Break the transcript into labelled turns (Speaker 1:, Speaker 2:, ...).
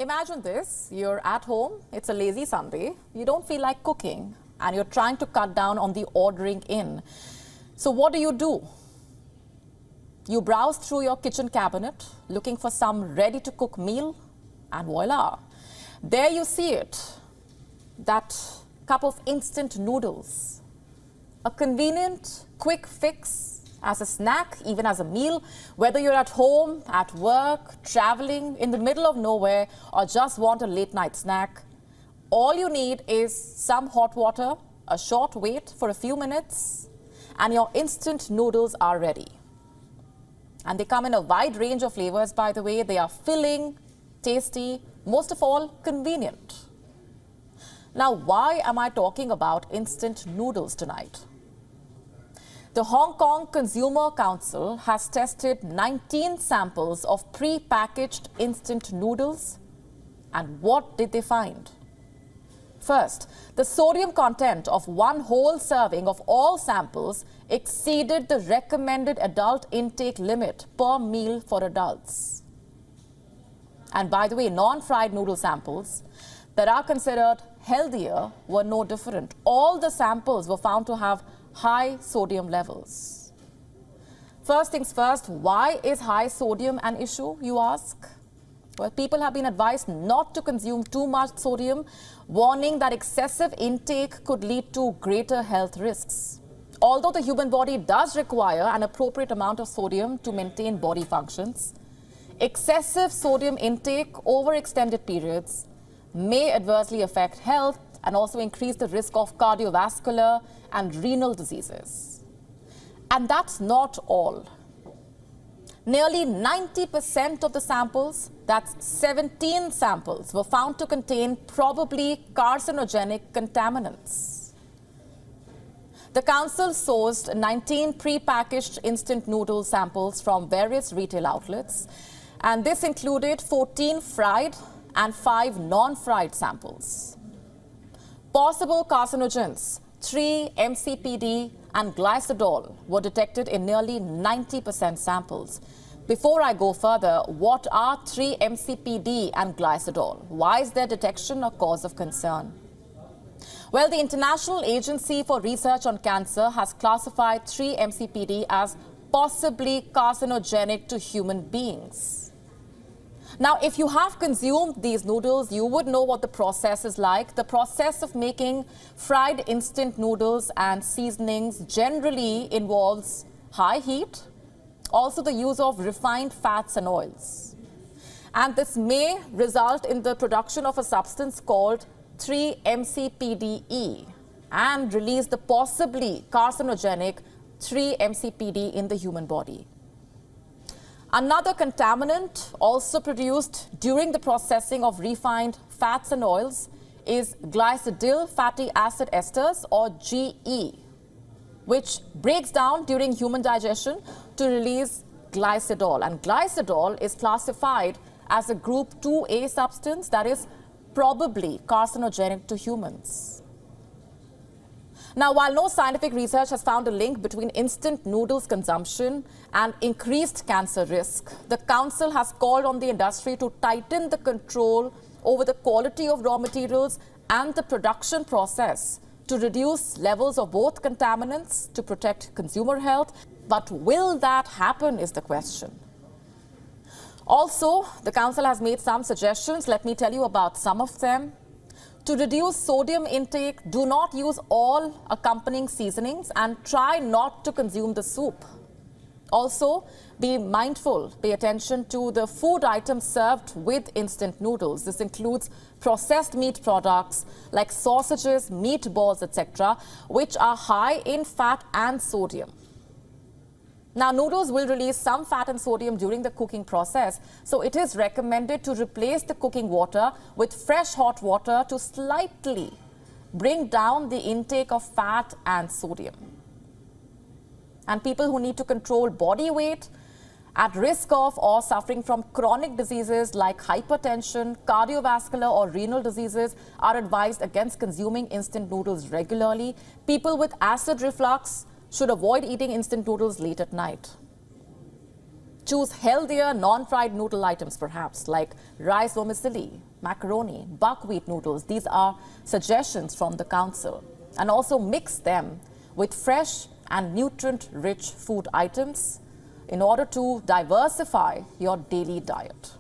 Speaker 1: Imagine this, you're at home, it's a lazy Sunday, you don't feel like cooking and you're trying to cut down on the ordering in. So what do? You browse through your kitchen cabinet looking for some ready-to-cook meal and voila, there you see it, that cup of instant noodles. A convenient, quick fix as a snack, even as a meal, whether you're at home, at work, traveling, in the middle of nowhere, or just want a late night snack. All you need is some hot water, a short wait for a few minutes, and your instant noodles are ready. And they come in a wide range of flavors, by the way. They are filling, tasty, most of all, convenient. Now, why am I talking about instant noodles tonight? The Hong Kong Consumer Council has tested 19 samples of pre-packaged instant noodles. And what did they find? First, the sodium content of one whole serving of all samples exceeded the recommended adult intake limit per meal for adults. And by the way, non-fried noodle samples that are considered healthier were no different. All the samples were found to have high sodium levels. First things first, why is high sodium an issue, you ask? Well, people have been advised not to consume too much sodium, warning that excessive intake could lead to greater health risks. Although the human body does require an appropriate amount of sodium to maintain body functions, excessive sodium intake over extended periods may adversely affect health and also increase the risk of cardiovascular and renal diseases. And that's not all. Nearly 90% of the samples, that's 17 samples, were found to contain probably carcinogenic contaminants. The council sourced 19 pre-packaged instant noodle samples from various retail outlets, and this included 14 fried and 5 non-fried samples. Possible carcinogens, 3-MCPD and glycidol were detected in nearly 90% samples. Before I go further, what are 3-MCPD and glycidol? Why is their detection a cause of concern? Well, the International Agency for Research on Cancer has classified 3-MCPD as possibly carcinogenic to human beings. Now, if you have consumed these noodles, you would know what the process is like. The process of making fried instant noodles and seasonings generally involves high heat, also the use of refined fats and oils. And this may result in the production of a substance called 3-MCPDE and release the possibly carcinogenic 3-MCPD in the human body. Another contaminant also produced during the processing of refined fats and oils is glycidyl fatty acid esters, or GE, which breaks down during human digestion to release glycidol. And glycidol is classified as a group 2A substance that is probably carcinogenic to humans. Now, while no scientific research has found a link between instant noodles consumption and increased cancer risk, the Council has called on the industry to tighten the control over the quality of raw materials and the production process to reduce levels of both contaminants to protect consumer health. But will that happen is the question. Also, the Council has made some suggestions. Let me tell you about some of them. To reduce sodium intake, do not use all accompanying seasonings and try not to consume the soup. Also, be mindful, pay attention to the food items served with instant noodles. This includes processed meat products like sausages, meatballs, etc., which are high in fat and sodium. Now, noodles will release some fat and sodium during the cooking process, so it is recommended to replace the cooking water with fresh hot water to slightly bring down the intake of fat and sodium. And people who need to control body weight, at risk of or suffering from chronic diseases like hypertension, cardiovascular or renal diseases are advised against consuming instant noodles regularly. People with acid reflux should avoid eating instant noodles late at night. Choose healthier, non-fried noodle items perhaps, like rice vermicelli, macaroni, buckwheat noodles. These are suggestions from the Council. And also mix them with fresh and nutrient-rich food items in order to diversify your daily diet.